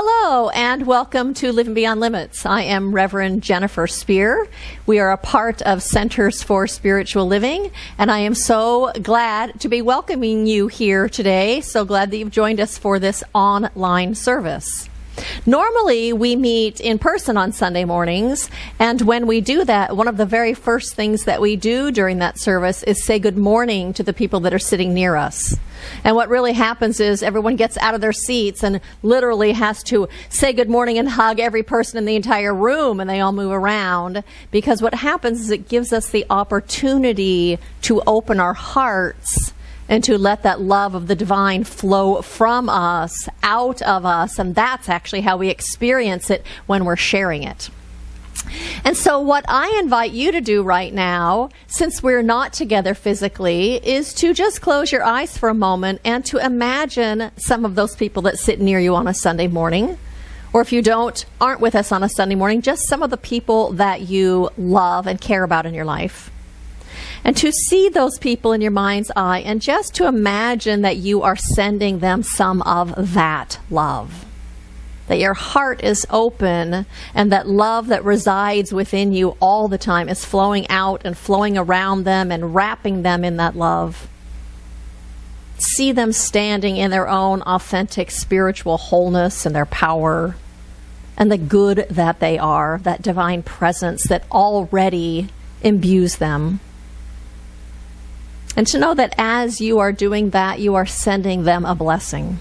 Hello and welcome to Living Beyond Limits. I am Reverend Jennifer Spear. We are a part of Centers for Spiritual Living, and I am so glad to be welcoming you here today. So glad that you've joined us for this online service. Normally, we meet in person on Sunday mornings, and when we do that, one of the very first things that we do during that service is say good morning to the people that are sitting near us. And what really happens is everyone gets out of their seats and literally has to say good morning and hug every person in the entire room, and they all move around, because what happens is it gives us the opportunity to open our hearts and to let that love of the divine flow from us, out of us, and that's actually how we experience it when we're sharing it. And so what I invite you to do right now, since we're not together physically, is to just close your eyes for a moment and to imagine some of those people that sit near you on a Sunday morning. Or if you aren't with us on a Sunday morning, just some of the people that you love and care about in your life. And to see those people in your mind's eye and just to imagine that you are sending them some of that love. That your heart is open and that love that resides within you all the time is flowing out and flowing around them and wrapping them in that love. See them standing in their own authentic spiritual wholeness and their power and the good that they are, that divine presence that already imbues them. And to know that as you are doing that, you are sending them a blessing.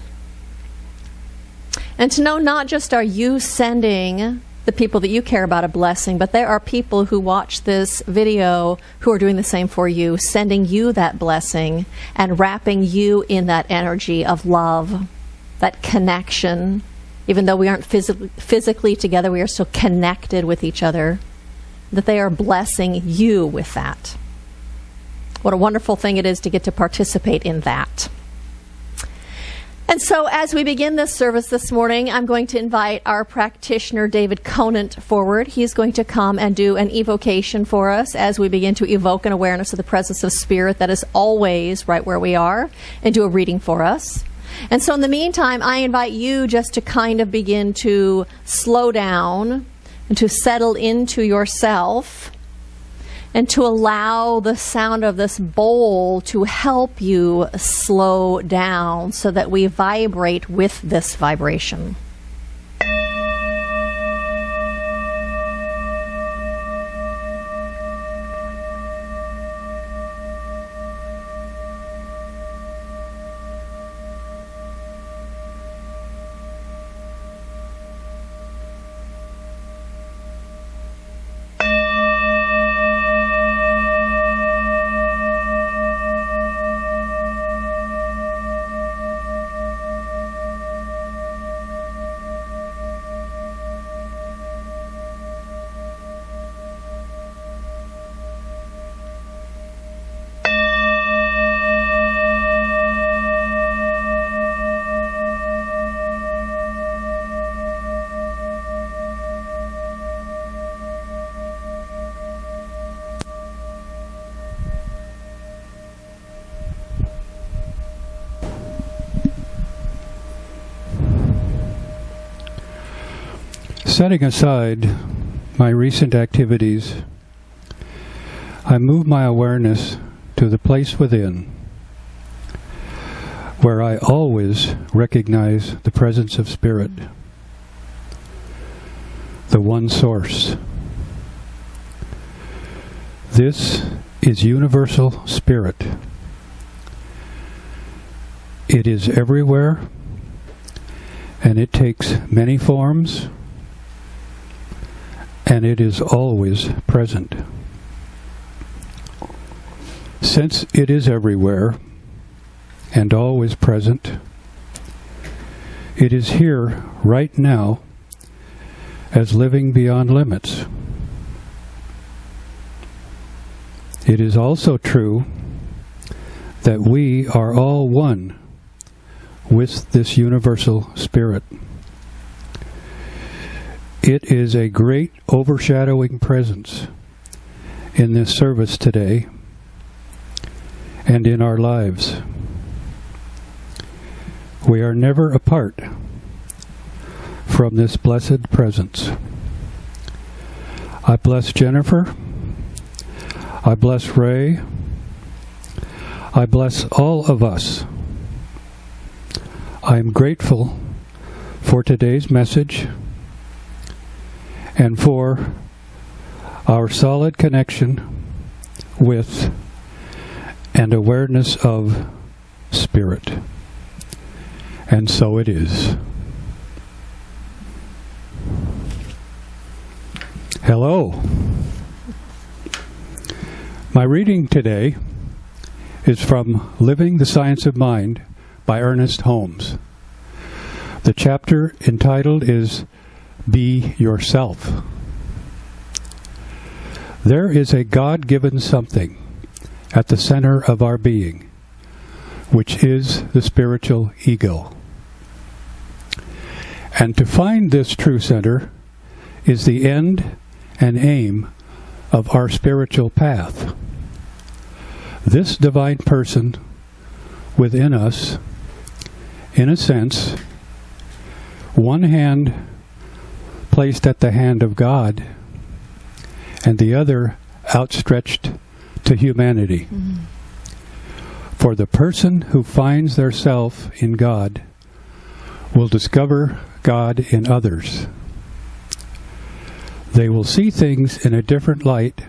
And to know not just are you sending the people that you care about a blessing, but there are people who watch this video who are doing the same for you, sending you that blessing and wrapping you in that energy of love, that connection. Even though we aren't physically together, we are still connected with each other, that they are blessing you with that. What a wonderful thing it is to get to participate in that. And so as we begin this service this morning, I'm going to invite our practitioner, David Conant, forward. He's going to come and do an evocation for us as we begin to evoke an awareness of the presence of Spirit that is always right where we are, and do a reading for us. And so in the meantime, I invite you just to kind of begin to slow down and to settle into yourself, and to allow the sound of this bowl to help you slow down so that we vibrate with this vibration. Setting aside my recent activities, I move my awareness to the place within, where I always recognize the presence of Spirit, the one source. This is universal Spirit. It is everywhere, and it takes many forms, and it is always present. Since it is everywhere and always present, it is here right now as living beyond limits. It is also true that we are all one with this universal Spirit. It is a great overshadowing presence in this service today and in our lives. We are never apart from this blessed presence. I bless Jennifer. I bless Ray. I bless all of us. I am grateful for today's message and for our solid connection with and awareness of Spirit. And so it is. Hello. My reading today is from Living the Science of Mind by Ernest Holmes. The chapter entitled is Be Yourself. There is a God-given something at the center of our being, which is the spiritual ego. And to find this true center is the end and aim of our spiritual path. This divine person within us, in a sense, one hand placed at the hand of God and the other outstretched to humanity. Mm-hmm. For the person who finds their self in God will discover God in others. They will see things in a different light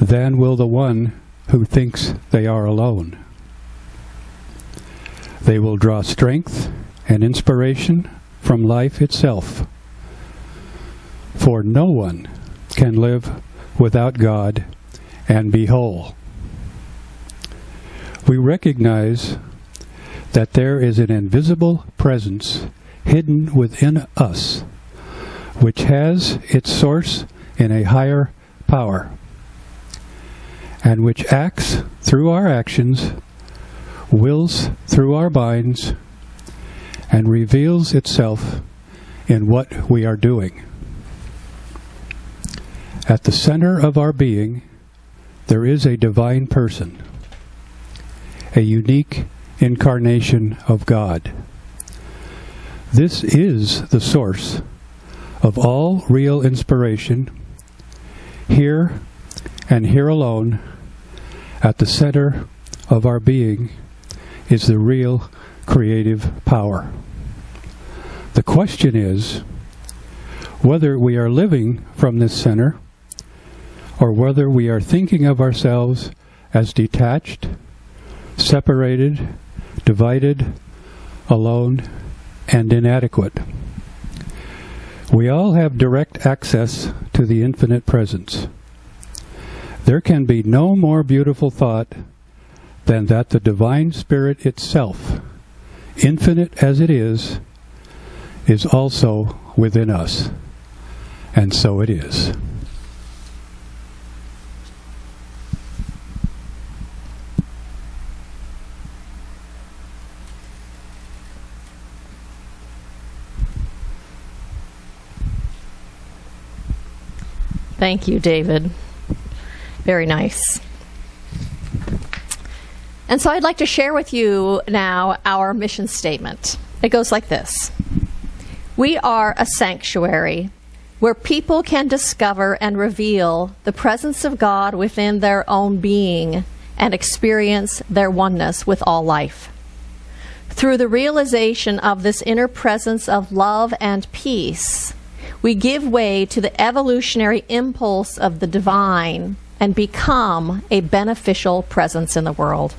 than will the one who thinks they are alone. They will draw strength and inspiration from life itself. For no one can live without God and be whole. We recognize that there is an invisible presence hidden within us, which has its source in a higher power, and which acts through our actions, wills through our minds, and reveals itself in what we are doing. At the center of our being, there is a divine person, a unique incarnation of God. This is the source of all real inspiration. Here and here alone, at the center of our being, is the real creative power. The question is whether we are living from this center or whether we are thinking of ourselves as detached, separated, divided, alone, and inadequate. We all have direct access to the infinite presence. There can be no more beautiful thought than that the divine spirit itself, infinite as it is also within us. And so it is. Thank you, David. Very nice. And so I'd like to share with you now our mission statement. It goes like this. We are a sanctuary where people can discover and reveal the presence of God within their own being and experience their oneness with all life. Through the realization of this inner presence of love and peace, we give way to the evolutionary impulse of the divine and become a beneficial presence in the world.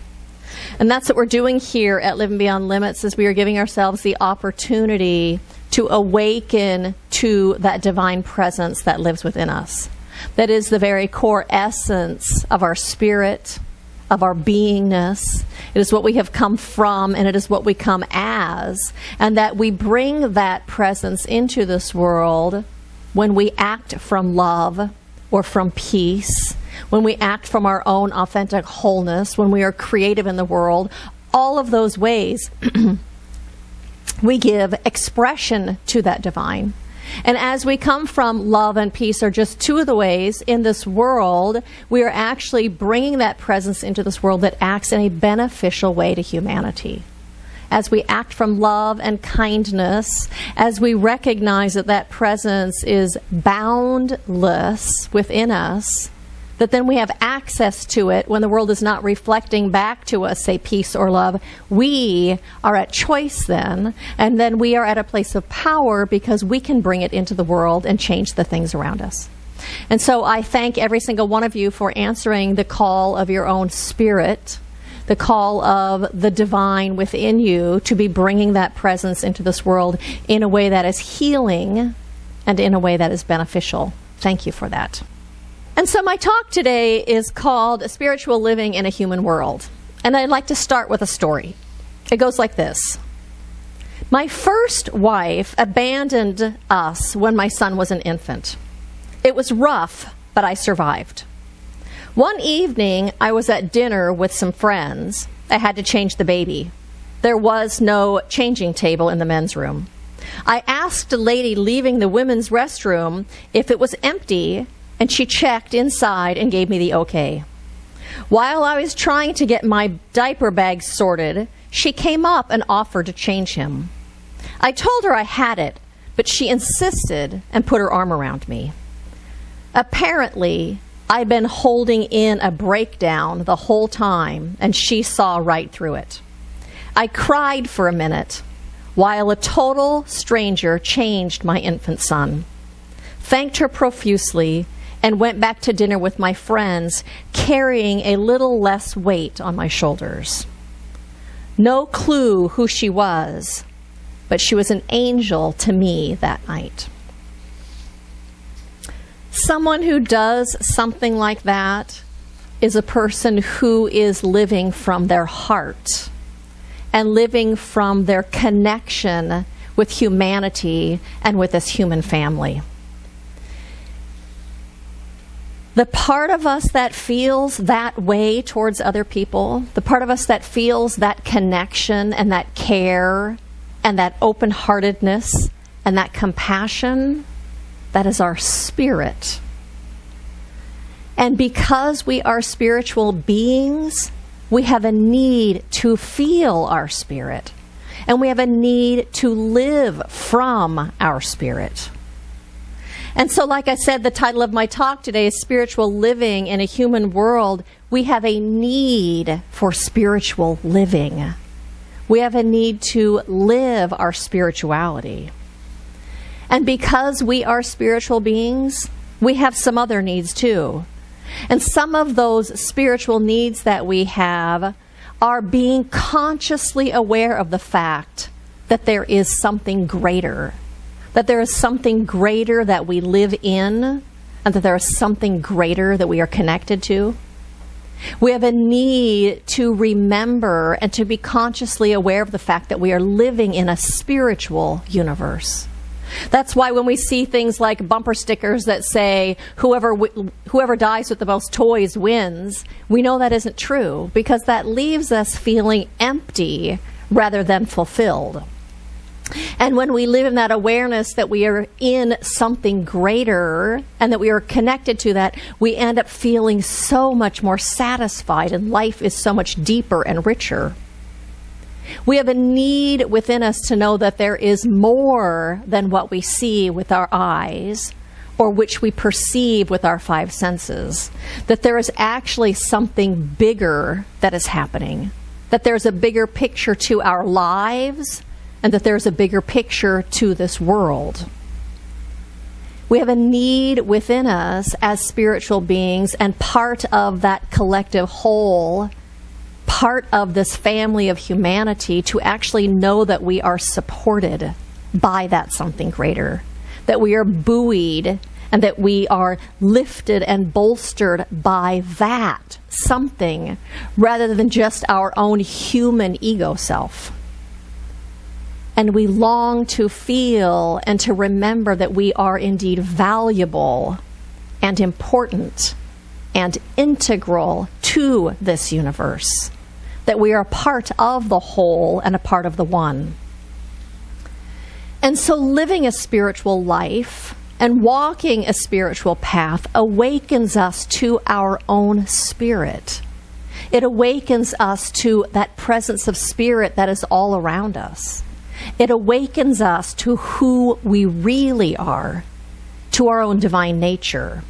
And that's what we're doing here at Living Beyond Limits, is we are giving ourselves the opportunity to awaken to that divine presence that lives within us. That is the very core essence of our spirit, of our beingness. It is what we have come from, and it is what we come as. And that we bring that presence into this world when we act from love or from peace, when we act from our own authentic wholeness, when we are creative in the world. All of those ways we give expression to that divine. And as we come from love and peace are just two of the ways in this world, we are actually bringing that presence into this world that acts in a beneficial way to humanity. as we act from love and kindness, as we recognize that that presence is boundless within us, that then we have access to it when the world is not reflecting back to us, say, peace or love. We are at choice then, and then we are at a place of power because we can bring it into the world and change the things around us. And so I thank every single one of you for answering the call of your own spirit, the call of the divine within you to be bringing that presence into this world in a way that is healing and in a way that is beneficial. Thank you for that. And so my talk today is called Spiritual Living in a Human World. And I'd like to start with a story. It goes like this. My first wife abandoned us when my son was an infant. It was rough, but I survived. One evening, I was at dinner with some friends. I had to change the baby. There was no changing table in the men's room. I asked a lady leaving the women's restroom if it was empty, and she checked inside and gave me the okay. While I was trying to get my diaper bag sorted, she came up and offered to change him. I told her I had it, but she insisted and put her arm around me. Apparently, I'd been holding in a breakdown the whole time, and she saw right through it. I cried for a minute while a total stranger changed my infant son, thanked her profusely, and went back to dinner with my friends, carrying a little less weight on my shoulders. No clue who she was, but she was an angel to me that night. Someone who does something like that is a person who is living from their heart and living from their connection with humanity and with this human family. The part of us that feels that way towards other people, the part of us that feels that connection and that care and that open-heartedness and that compassion, that is our spirit. And because we are spiritual beings, we have a need to feel our spirit. And we have a need to live from our spirit. And so, like I said, the title of my talk today is Spiritual Living in a Human World. We have a need for spiritual living. We have a need to live our spirituality. And because we are spiritual beings, we have some other needs too. And some of those spiritual needs that we have are being consciously aware of the fact that there is something greater. That there is something greater that we live in, and that there is something greater that we are connected to. We have a need to remember and to be consciously aware of the fact that we are living in a spiritual universe. That's why when we see things like bumper stickers that say, whoever dies with the most toys wins, we know that isn't true, because that leaves us feeling empty rather than fulfilled. And when we live in that awareness that we are in something greater and that we are connected to that, we end up feeling so much more satisfied, and life is so much deeper and richer. We have a need within us to know that there is more than what we see with our eyes or which we perceive with our five senses. That there is actually something bigger that is happening. That there's a bigger picture to our lives, and that there's a bigger picture to this world. We have a need within us as spiritual beings, and part of that collective whole, part of this family of humanity, to actually know that we are supported by that something greater, that we are buoyed and that we are lifted and bolstered by that something rather than just our own human ego self. And we long to feel and to remember that we are indeed valuable and important and integral to this universe, that we are a part of the whole and a part of the one. And so living a spiritual life and walking a spiritual path awakens us to our own spirit. It awakens us to that presence of spirit that is all around us. It awakens us to who we really are, to our own divine nature.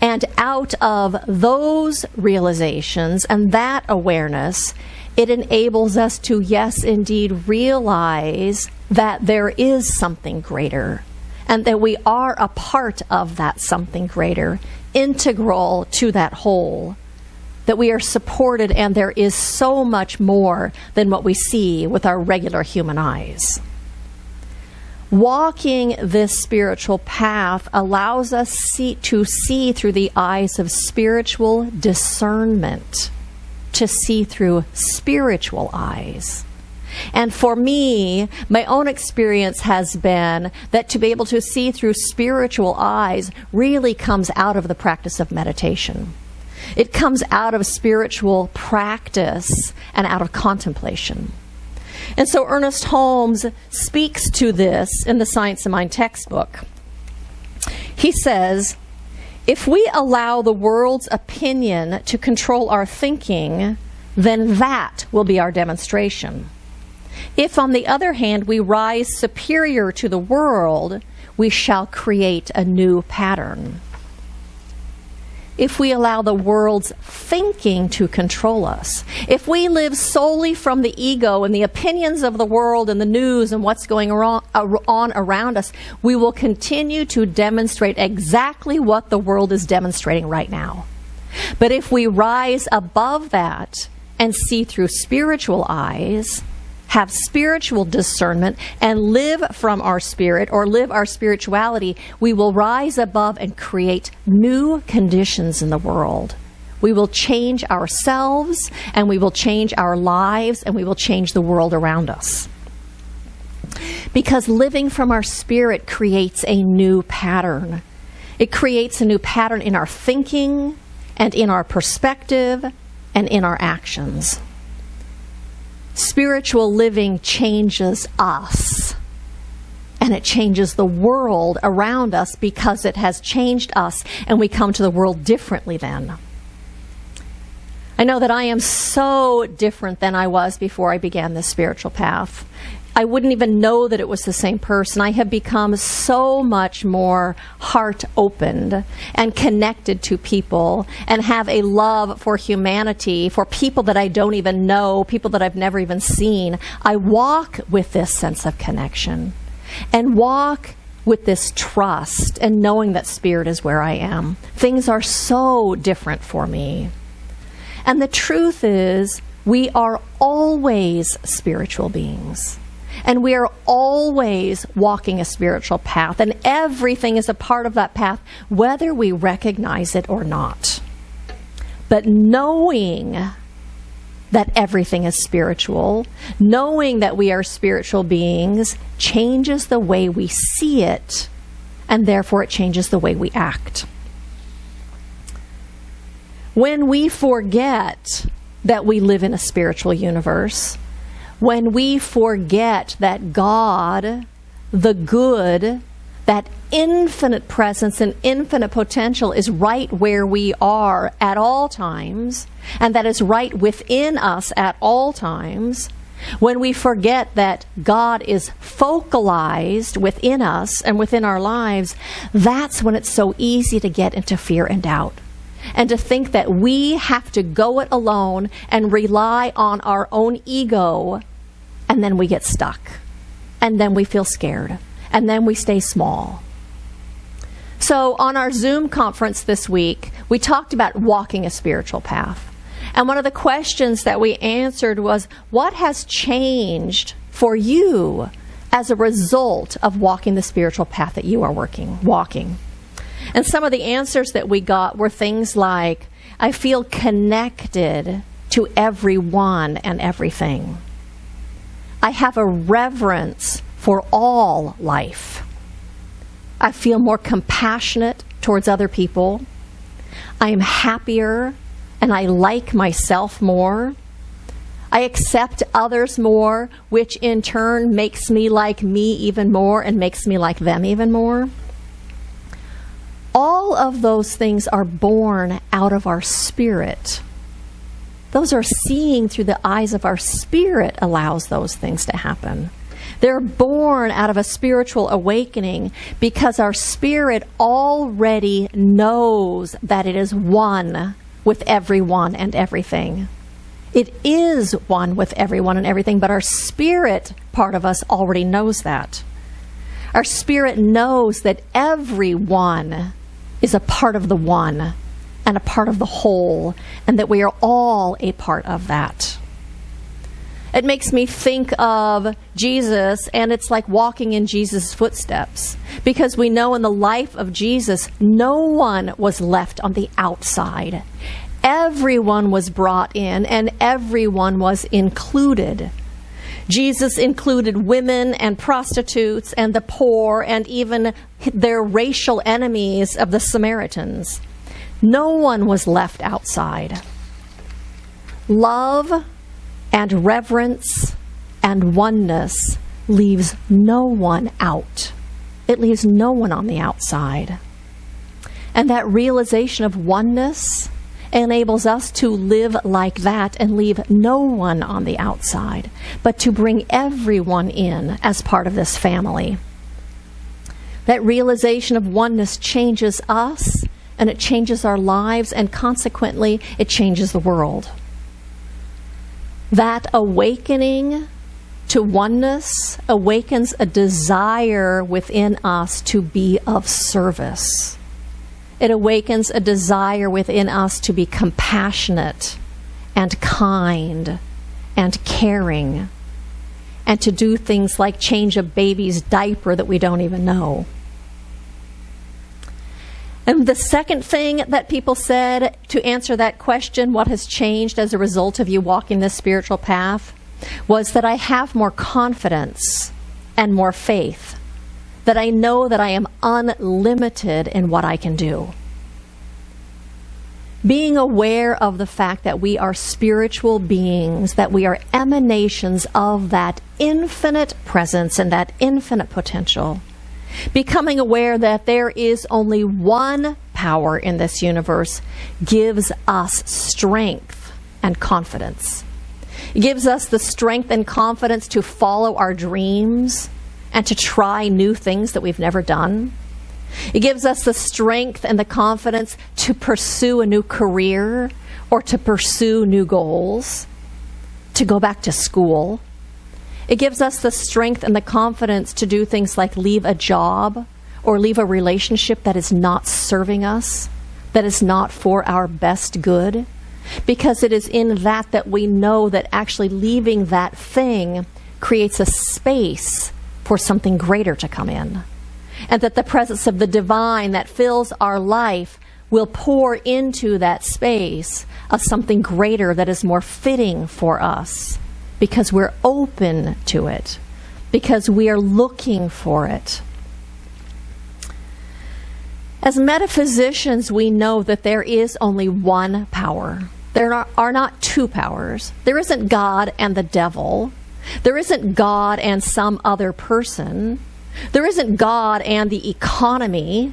And out of those realizations and that awareness, it enables us to, yes, indeed, realize that there is something greater and that we are a part of that something greater, integral to that whole, that we are supported and there is so much more than what we see with our regular human eyes. Walking this spiritual path allows us to see through the eyes of spiritual discernment, to see through spiritual eyes. And for me, my own experience has been that to be able to see through spiritual eyes really comes out of the practice of meditation. It comes out of spiritual practice and out of contemplation. And so Ernest Holmes speaks to this in the Science of Mind textbook. He says, if we allow the world's opinion to control our thinking, then that will be our demonstration. If, on the other hand, we rise superior to the world, we shall create a new pattern. If we allow the world's thinking to control us, if we live solely from the ego and the opinions of the world and the news and what's going on around us, we will continue to demonstrate exactly what the world is demonstrating right now. But if we rise above that and see through spiritual eyes, have spiritual discernment, and live from our spirit or live our spirituality, we will rise above and create new conditions in the world. We will change ourselves, and we will change our lives, and we will change the world around us. Because living from our spirit creates a new pattern. It creates a new pattern in our thinking, and in our perspective, and in our actions. Spiritual living changes us, and it changes the world around us because it has changed us, and we come to the world differently then. I know that I am so different than I was before I began this spiritual path. I wouldn't even know that it was the same person. I have become so much more heart-opened and connected to people and have a love for humanity, for people that I don't even know, people that I've never even seen. I walk with this sense of connection and walk with this trust and knowing that spirit is where I am. Things are so different for me. And the truth is, we are always spiritual beings. And we are always walking a spiritual path, and everything is a part of that path, whether we recognize it or not. But knowing that everything is spiritual, knowing that we are spiritual beings, changes the way we see it, and therefore it changes the way we act. When we forget that we live in a spiritual universe, when we forget that God, the good, that infinite presence and infinite potential is right where we are at all times, and that is right within us at all times, when we forget that God is focalized within us and within our lives, that's when it's so easy to get into fear and doubt. And to think that we have to go it alone and rely on our own ego, and then we get stuck. And then we feel scared. And then we stay small. So on our Zoom conference this week, we talked about walking a spiritual path. And one of the questions that we answered was, what has changed for you as a result of walking the spiritual path that you are walking? And some of the answers that we got were things like, I feel connected to everyone and everything. I have a reverence for all life. I feel more compassionate towards other people. I am happier and I like myself more. I accept others more, which in turn makes me like me even more and makes me like them even more. All of those things are born out of our spirit. Those are seeing through the eyes of our spirit allows those things to happen. They're born out of a spiritual awakening because our spirit already knows that it is one with everyone and everything. It is one with everyone and everything, but our spirit part of us already knows that. Our spirit knows that everyone is a part of the one and a part of the whole, and that we are all a part of that. It makes me think of Jesus, and it's like walking in Jesus' footsteps, because we know in the life of Jesus, no one was left on the outside. Everyone was brought in, and everyone was included. Jesus included women and prostitutes and the poor and even their racial enemies of the Samaritans. No one was left outside. Love and reverence and oneness leaves no one out. It leaves no one on the outside. And that realization of oneness enables us to live like that and leave no one on the outside, but to bring everyone in as part of this family. That realization of oneness changes us, and it changes our lives, and consequently, it changes the world. That awakening to oneness awakens a desire within us to be of service. It awakens a desire within us to be compassionate and kind and caring, and to do things like change a baby's diaper that we don't even know. And the second thing that people said to answer that question, what has changed as a result of you walking this spiritual path, was that I have more confidence and more faith, that I know that I am unlimited in what I can do. Being aware of the fact that we are spiritual beings, that we are emanations of that infinite presence and that infinite potential. Becoming aware that there is only one power in this universe gives us strength and confidence. It gives us the strength and confidence to follow our dreams and to try new things that we've never done. It gives us the strength and the confidence to pursue a new career or to pursue new goals, to go back to school. It gives us the strength and the confidence to do things like leave a job or leave a relationship that is not serving us, that is not for our best good, because it is in that we know that actually leaving that thing creates a space for something greater to come in, and that the presence of the divine that fills our life will pour into that space of something greater that is more fitting for us, because we're open to it, because we are looking for it. As metaphysicians, we know that there is only one power. There are not two powers. There isn't God and the devil. There isn't God and some other person. There isn't God and the economy.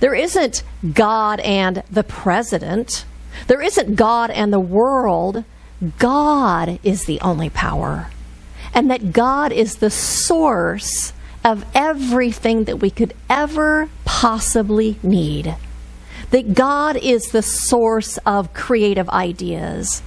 There isn't God and the president. There isn't God and the world. God is the only power. And that God is the source of everything that we could ever possibly need. That God is the source of creative ideas.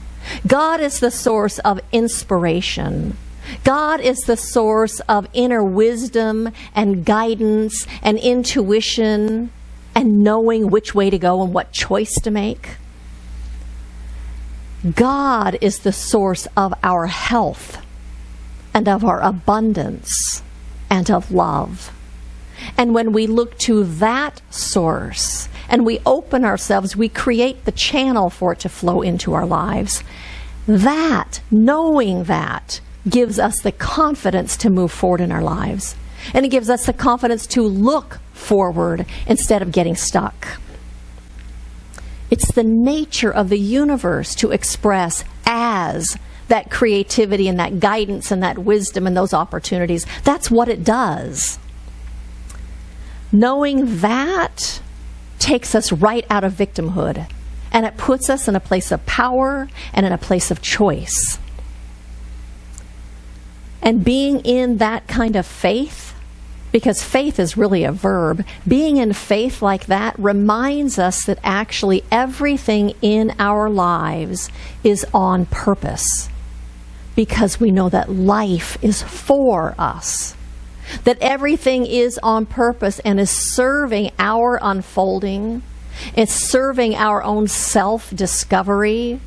God is the source of inspiration. God is the source of inner wisdom and guidance and intuition and knowing which way to go and what choice to make. God is the source of our health and of our abundance and of love. And when we look to that source and we open ourselves, we create the channel for it to flow into our lives. That, knowing that, gives us the confidence to move forward in our lives. And it gives us the confidence to look forward instead of getting stuck. It's the nature of the universe to express as that creativity and that guidance and that wisdom and those opportunities. That's what it does. Knowing that takes us right out of victimhood And it puts us in a place of power and in a place of choice. And being in that kind of faith, because faith is really a verb, being in faith like that reminds us that actually everything in our lives is on purpose. Because we know that life is for us. That everything is on purpose and is serving our unfolding. It's serving our own self-discovery,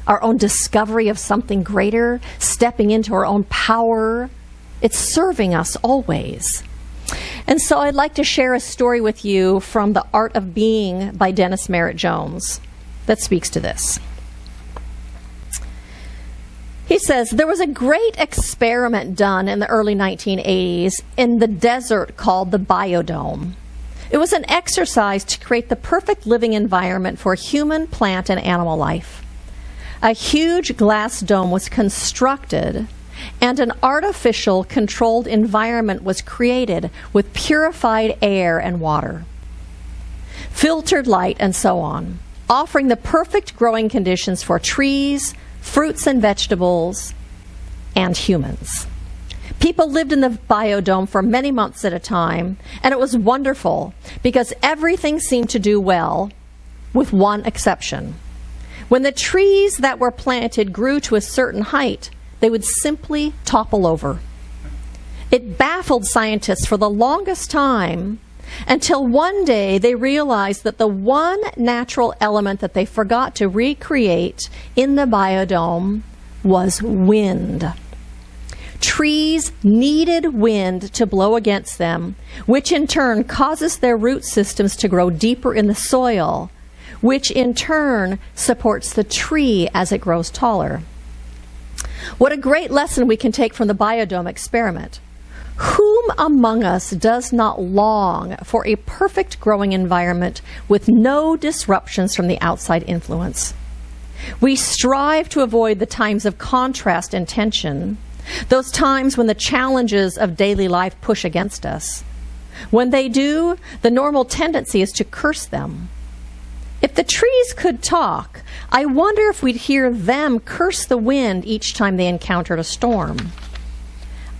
our own discovery of something greater, stepping into our own power. It's serving us always. And so I'd like to share a story with you from The Art of Being by Dennis Merritt Jones that speaks to this. He says, there was a great experiment done in the early 1980s in the desert called the biodome. It was an exercise to create the perfect living environment for human, plant, and animal life. A huge glass dome was constructed, and an artificial controlled environment was created with purified air and water, filtered light, and so on, offering the perfect growing conditions for trees, fruits and vegetables, and humans. People lived in the biodome for many months at a time, and it was wonderful because everything seemed to do well, with one exception. When the trees that were planted grew to a certain height, they would simply topple over. It baffled scientists for the longest time until one day they realized that the one natural element that they forgot to recreate in the biodome was wind. Trees needed wind to blow against them, which in turn causes their root systems to grow deeper in the soil, which in turn supports the tree as it grows taller. What a great lesson we can take from the biodome experiment. Whom among us does not long for a perfect growing environment with no disruptions from the outside influence? We strive to avoid the times of contrast and tension, those times when the challenges of daily life push against us. When they do, the normal tendency is to curse them. If the trees could talk, I wonder if we'd hear them curse the wind each time they encountered a storm.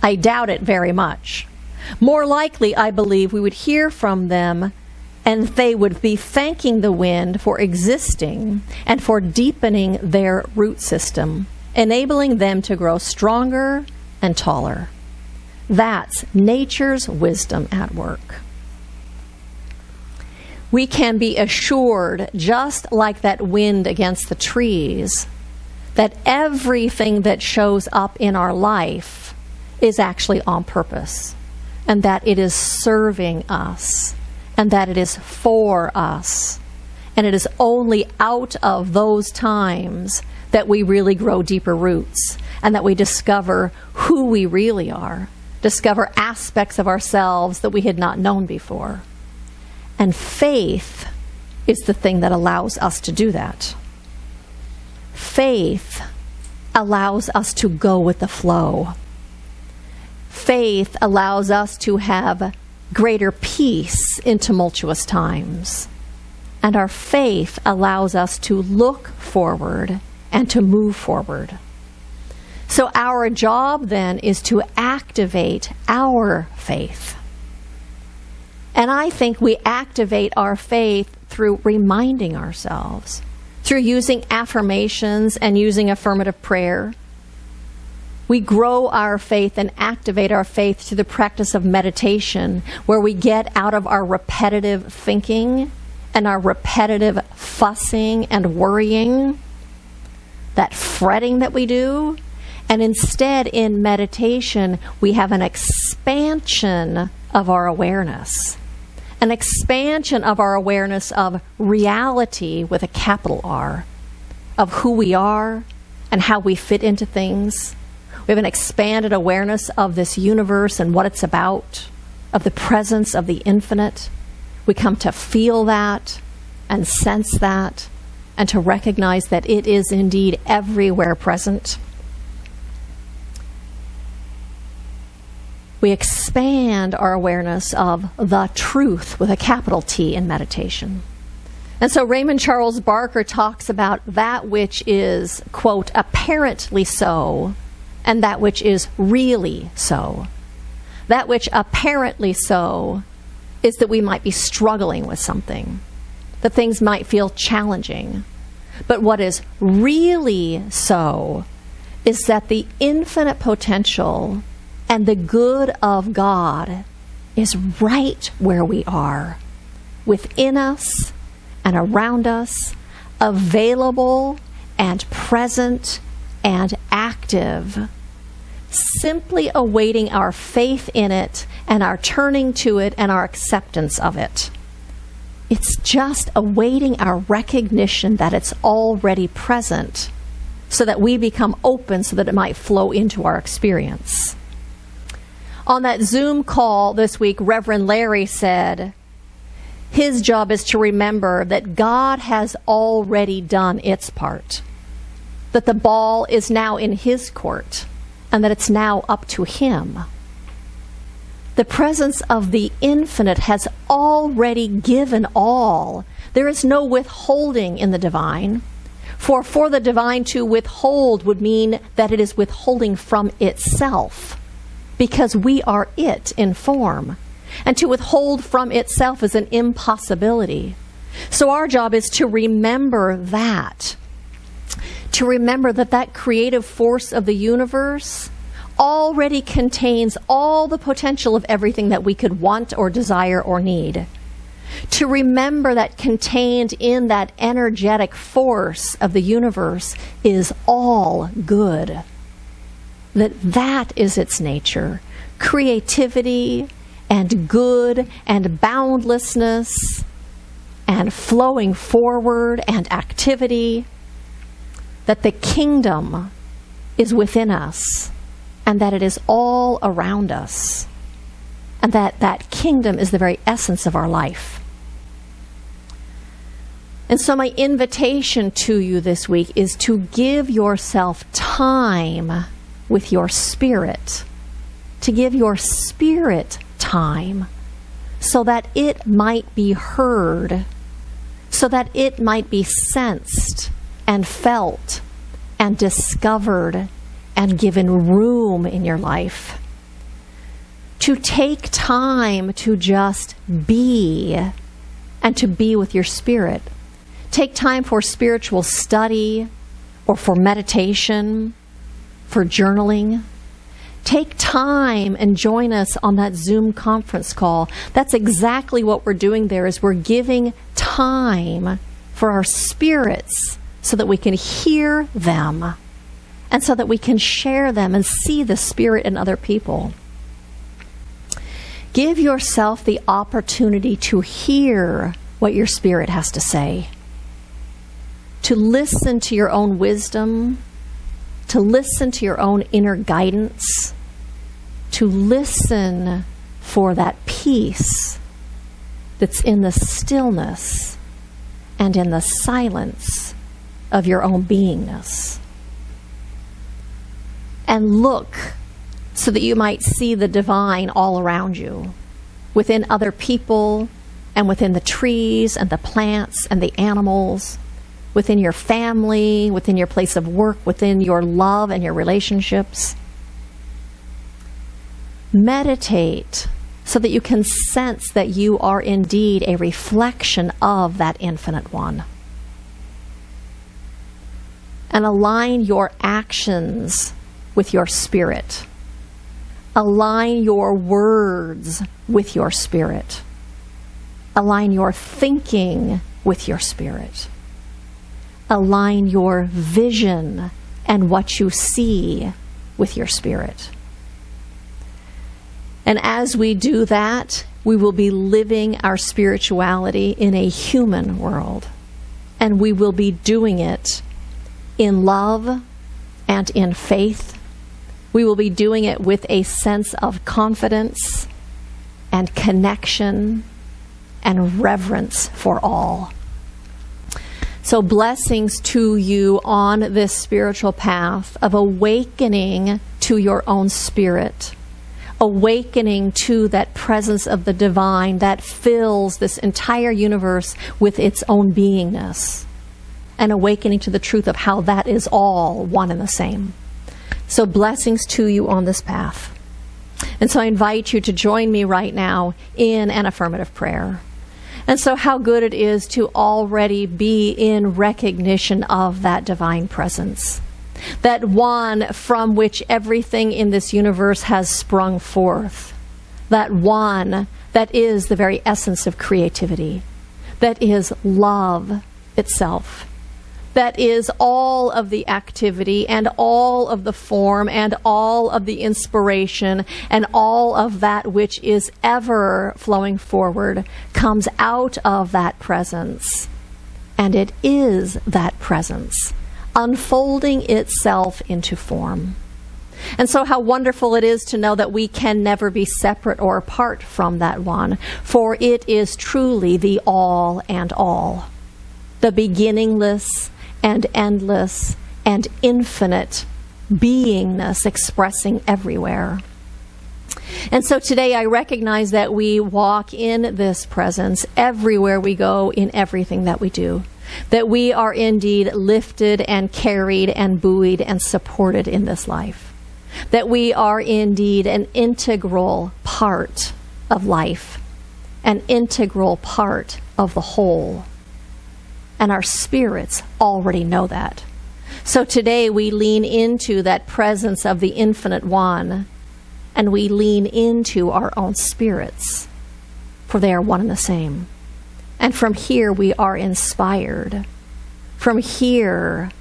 I doubt it very much. More likely, I believe we would hear from them and they would be thanking the wind for existing and for deepening their root system, enabling them to grow stronger and taller. That's nature's wisdom at work. We can be assured, just like that wind against the trees, that everything that shows up in our life is actually on purpose, and that it is serving us, and that it is for us. And it is only out of those times that we really grow deeper roots, and that we discover who we really are, discover aspects of ourselves that we had not known before. And faith is the thing that allows us to do that. Faith allows us to go with the flow. Faith allows us to have greater peace in tumultuous times. And our faith allows us to look forward and to move forward. So our job then is to activate our faith. And I think we activate our faith through reminding ourselves, through using affirmations and using affirmative prayer. We grow our faith and activate our faith through the practice of meditation, where we get out of our repetitive thinking and our repetitive fussing and worrying, that fretting that we do. And instead, in meditation, we have an expansion of our awareness. An expansion of our awareness of reality with a capital R, of who we are and how we fit into things. We have an expanded awareness of this universe and what it's about, of the presence of the infinite. We come to feel that and sense that and to recognize that it is indeed everywhere present. We expand our awareness of the truth with a capital T in meditation. And so Raymond Charles Barker talks about that which is, quote, apparently so, and that which is really so. That which apparently so is that we might be struggling with something, that things might feel challenging. But what is really so is that the infinite potential and the good of God is right where we are, within us and around us, available and present and active, simply awaiting our faith in it and our turning to it and our acceptance of it. It's just awaiting our recognition that it's already present so that we become open so that it might flow into our experience. On that Zoom call this week, Reverend Larry said, his job is to remember that God has already done its part, that the ball is now in His court, and that it's now up to Him. The presence of the infinite has already given all. There is no withholding in the divine. For the divine to withhold would mean that it is withholding from itself, because we are it in form. And to withhold from itself is an impossibility. So our job is to remember that. To remember that that creative force of the universe already contains all the potential of everything that we could want or desire or need. To remember that contained in that energetic force of the universe is all good. That is its nature. Creativity and good and boundlessness and flowing forward and activity. That the kingdom is within us and that it is all around us. And that kingdom is the very essence of our life. And so my invitation to you this week is to give yourself time with your spirit, to give your spirit time so that it might be heard, so that it might be sensed and felt and discovered and given room in your life. To take time to just be and to be with your spirit. Take time for spiritual study or for meditation, for journaling. Take time and join us on that Zoom conference call. That's exactly what we're doing there, is we're giving time for our spirits so that we can hear them and so that we can share them and see the Spirit in other people. Give yourself the opportunity to hear what your spirit has to say, to listen to your own wisdom, to listen to your own inner guidance, to listen for that peace that's in the stillness and in the silence of your own beingness. And look so that you might see the divine all around you, within other people and within the trees and the plants and the animals, within your family, within your place of work, within your love and your relationships. Meditate so that you can sense that you are indeed a reflection of that infinite one. And align your actions with your spirit. Align your words with your spirit. Align your thinking with your spirit. Align your vision and what you see with your spirit. And as we do that, we will be living our spirituality in a human world. And we will be doing it in love and in faith. We will be doing it with a sense of confidence and connection and reverence for all. So blessings to you on this spiritual path of awakening to your own spirit, awakening to that presence of the divine that fills this entire universe with its own beingness, and awakening to the truth of how that is all one and the same. So blessings to you on this path. And so I invite you to join me right now in an affirmative prayer. And so how good it is to already be in recognition of that divine presence, that one from which everything in this universe has sprung forth, that one that is the very essence of creativity, that is love itself, that is all of the activity and all of the form and all of the inspiration and all of that which is ever flowing forward comes out of that presence. And it is that presence unfolding itself into form. And so how wonderful it is to know that we can never be separate or apart from that one, for it is truly the all and all, the beginningless and endless and infinite beingness expressing everywhere. And so today I recognize that we walk in this presence everywhere we go, in everything that we do, that we are indeed lifted and carried and buoyed and supported in this life, that we are indeed an integral part of life, an integral part of the whole. And our spirits already know that. So today we lean into that presence of the infinite one, and we lean into our own spirits, for they are one and the same. And from here we are inspired. From here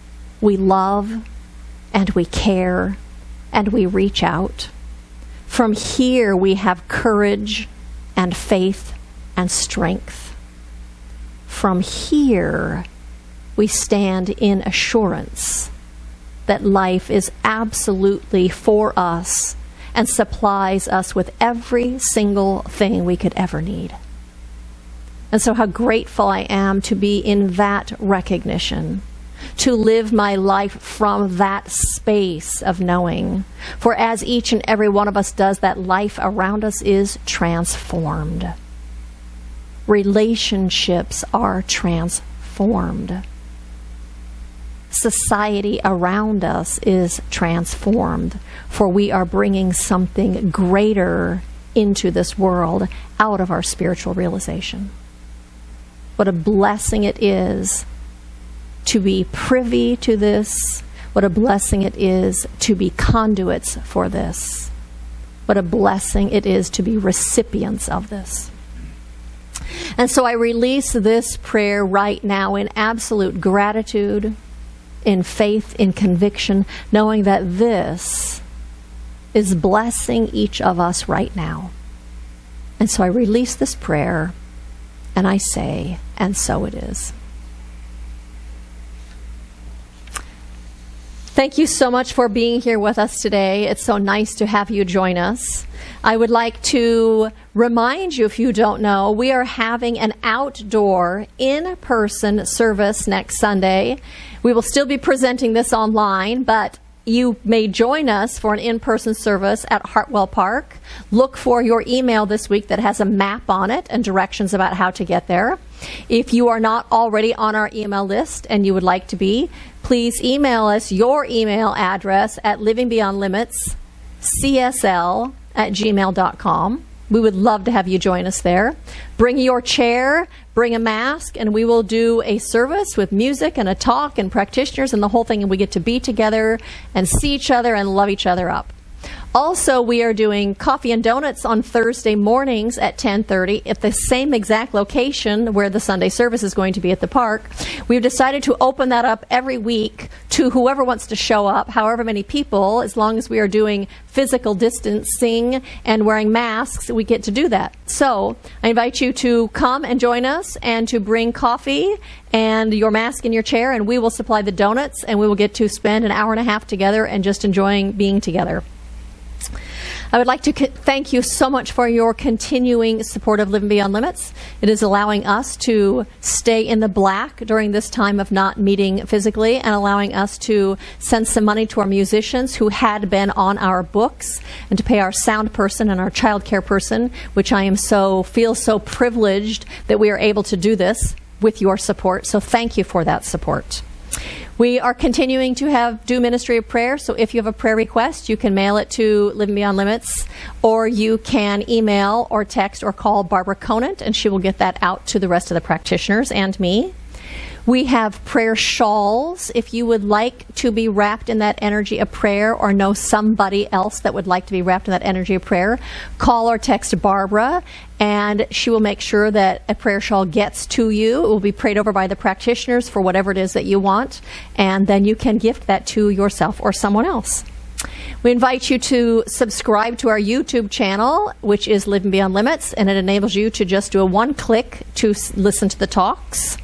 we love and we care and we reach out. From here we have courage and faith and strength. From here, we stand in assurance that life is absolutely for us and supplies us with every single thing we could ever need. And so how grateful I am to be in that recognition, to live my life from that space of knowing. For as each and every one of us does, that life around us is transformed. Relationships are transformed. Society around us is transformed, for we are bringing something greater into this world out of our spiritual realization. What a blessing it is to be privy to this. What a blessing it is to be conduits for this. What a blessing it is to be recipients of this. And so I release this prayer right now in absolute gratitude, in faith, in conviction, knowing that this is blessing each of us right now. And so I release this prayer, and I say, and so it is. Thank you so much for being here with us today. It's so nice to have you join us. I would like to remind you, if you don't know, we are having an outdoor, in-person service next Sunday. We will still be presenting this online, but you may join us for an in-person service at Hartwell Park. Look for your email this week that has a map on it and directions about how to get there. If you are not already on our email list and you would like to be, please email us your email address at livingbeyondlimitscsl@gmail.com. We would love to have you join us there. Bring your chair, bring a mask, and we will do a service with music and a talk and practitioners and the whole thing, and we get to be together and see each other and love each other up. Also, we are doing coffee and donuts on Thursday mornings at 10:30 at the same exact location where the Sunday service is going to be at the park. We've decided to open that up every week to whoever wants to show up, however many people, as long as we are doing physical distancing and wearing masks, we get to do that. So I invite you to come and join us and to bring coffee and your mask in your chair, and we will supply the donuts, and we will get to spend an hour and a half together and just enjoying being together. I would like to thank you so much for your continuing support of Living Beyond Limits. It is allowing us to stay in the black during this time of not meeting physically, and allowing us to send some money to our musicians who had been on our books, and to pay our sound person and our child care person, which I am feel so privileged that we are able to do this with your support. So thank you for that support. We are continuing to do ministry of prayer, so if you have a prayer request, you can mail it to Living Beyond Limits, or you can email or text or call Barbara Conant, and she will get that out to the rest of the practitioners and me. We have prayer shawls. If you would like to be wrapped in that energy of prayer, or know somebody else that would like to be wrapped in that energy of prayer, call or text Barbara, and she will make sure that a prayer shawl gets to you. It will be prayed over by the practitioners for whatever it is that you want, and then you can gift that to yourself or someone else. We invite you to subscribe to our YouTube channel, which is Living Beyond Limits, and it enables you to just do a one-click to listen to the talks.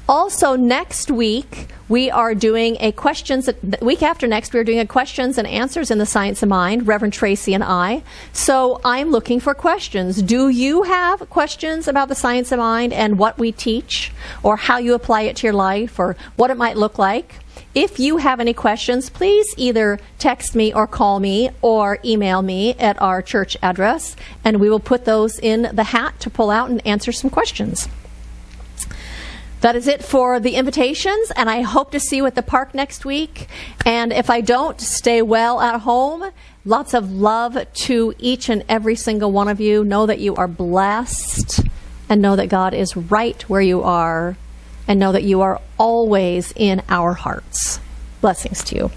Also, next week, we are doing the week after next, we are doing a questions and answers in the Science of Mind, Reverend Tracy and I. So I'm looking for questions. Do you have questions about the Science of Mind and what we teach, or how you apply it to your life, or what it might look like? If you have any questions, please either text me or call me or email me at our church address, and we will put those in the hat to pull out and answer some questions. That is it for the invitations, and I hope to see you at the park next week. And if I don't, stay well at home. Lots of love to each and every single one of you. Know that you are blessed, and know that God is right where you are, and know that you are always in our hearts. Blessings to you.